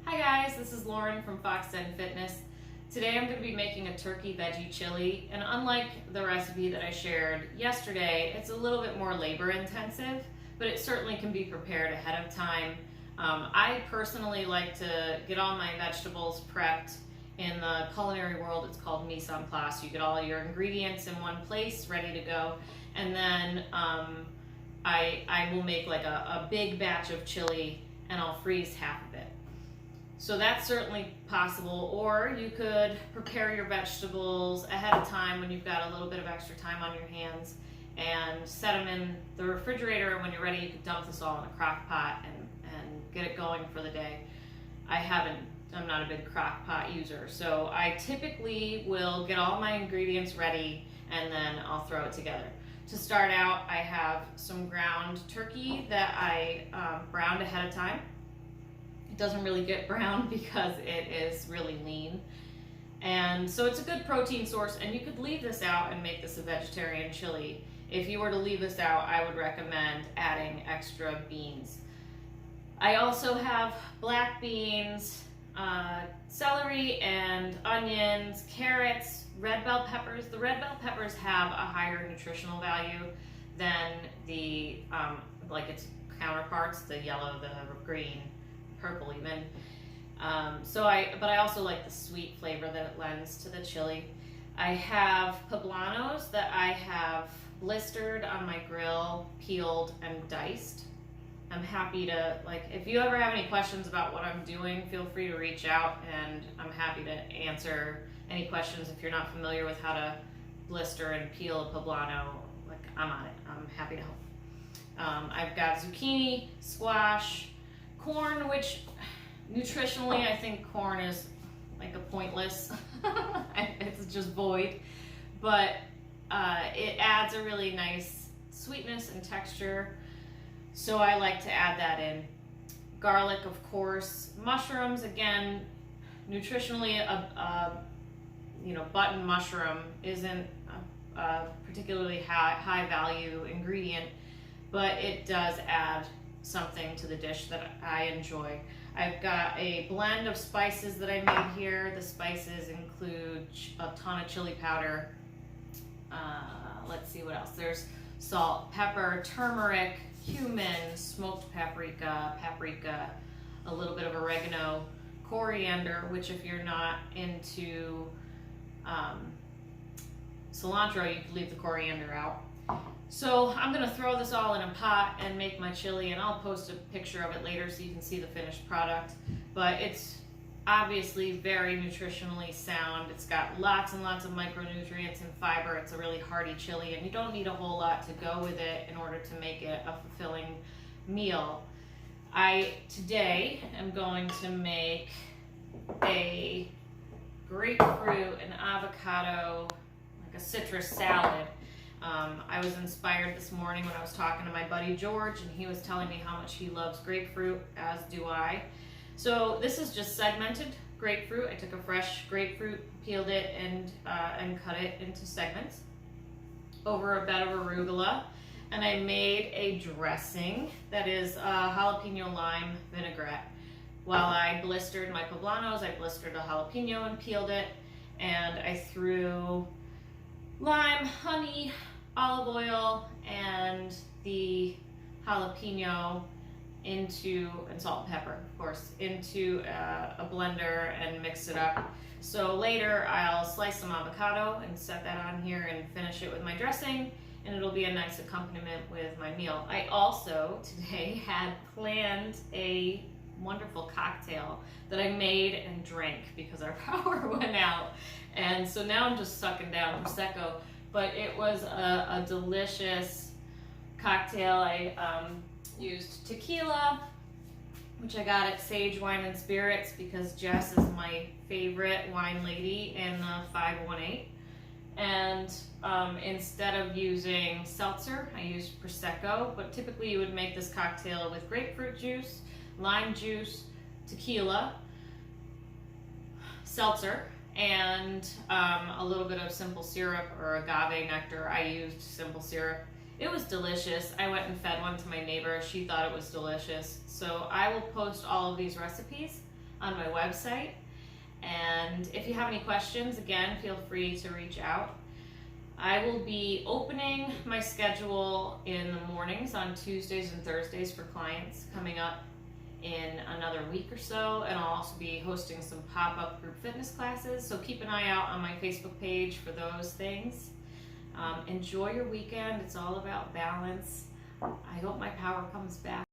Hi guys, this is Lauren from Fox Den Fitness. Today I'm going to be making a turkey veggie chili, and unlike the recipe that I shared yesterday, it's a little bit more labor intensive, but it certainly can be prepared ahead of time. I personally like to get all my vegetables prepped. In the culinary world, it's called mise en place. You get all your ingredients in one place, ready to go, and then I will make like a big batch of chili, and I'll freeze half of it. So that's certainly possible, or you could prepare your vegetables ahead of time when you've got a little bit of extra time on your hands and set them in the refrigerator, and when you're ready you can dump this all in a crock pot and get it going for the day. I'm not a big crock pot user, so I typically will get all my ingredients ready and then I'll throw it together. To start out, I have some ground turkey that I browned ahead of time. It doesn't really get brown because it is really lean, and so it's a good protein source, and you could leave this out and make this a vegetarian chili. If you were to leave this out, I would recommend adding extra beans. I also have black beans, celery and onions, carrots, red bell peppers. The red bell peppers have a higher nutritional value than the like its counterparts, the yellow, the green, purple even. But I also like the sweet flavor that it lends to the chili. I have poblanos that I have blistered on my grill, peeled and diced. I'm happy to, if you ever have any questions about what I'm doing, feel free to reach out, and I'm happy to answer any questions. If you're not familiar with how to blister and peel a poblano, I'm on it. I'm happy to help. I've got zucchini, squash, corn, which nutritionally I think corn is like a pointless. It's just void, but it adds a really nice sweetness and texture, so I like to add that in. Garlic, of course. Mushrooms, again, nutritionally, button mushroom isn't a particularly high value ingredient, but it does add something to the dish that I enjoy. I've got a blend of spices that I made here. The spices include a ton of chili powder. Let's see what else. There's salt, pepper, turmeric, cumin, smoked paprika, a little bit of oregano, coriander, which if you're not into cilantro, you can leave the coriander out. So I'm gonna throw this all in a pot and make my chili, and I'll post a picture of it later so you can see the finished product. But it's obviously very nutritionally sound. It's got lots and lots of micronutrients and fiber. It's a really hearty chili, and you don't need a whole lot to go with it in order to make it a fulfilling meal. Today am going to make a grapefruit and avocado, like a citrus salad. I was inspired this morning when I was talking to my buddy George, and he was telling me how much he loves grapefruit, as do I. So this is just segmented grapefruit. I took a fresh grapefruit, peeled it, and cut it into segments over a bed of arugula. And I made a dressing that is jalapeno lime vinaigrette. While I blistered my poblanos, I blistered a jalapeno and peeled it, and I threw lime, honey, olive oil, and the jalapeno and salt and pepper, of course, into a blender and mix it up. So later I'll slice some avocado and set that on here and finish it with my dressing, and it'll be a nice accompaniment with my meal. I also today had planned a wonderful cocktail that I made and drank because our power went out, and so now I'm just sucking down Prosecco. But it was a delicious cocktail. I used tequila, which I got at Sage Wine and Spirits because Jess is my favorite wine lady in the 518. And instead of using seltzer, I used Prosecco, but typically you would make this cocktail with grapefruit juice, lime juice, tequila, seltzer, and a little bit of simple syrup or agave nectar. I used simple syrup. It was delicious. I went and fed one to my neighbor. She thought it was delicious. So I will post all of these recipes on my website. And if you have any questions, again, feel free to reach out. I will be opening my schedule in the mornings on Tuesdays and Thursdays for clients coming up in another week or so, and I'll also be hosting some pop-up group fitness classes, so keep an eye out on my Facebook page for those things. Enjoy your weekend. It's all about balance. I hope my power comes back.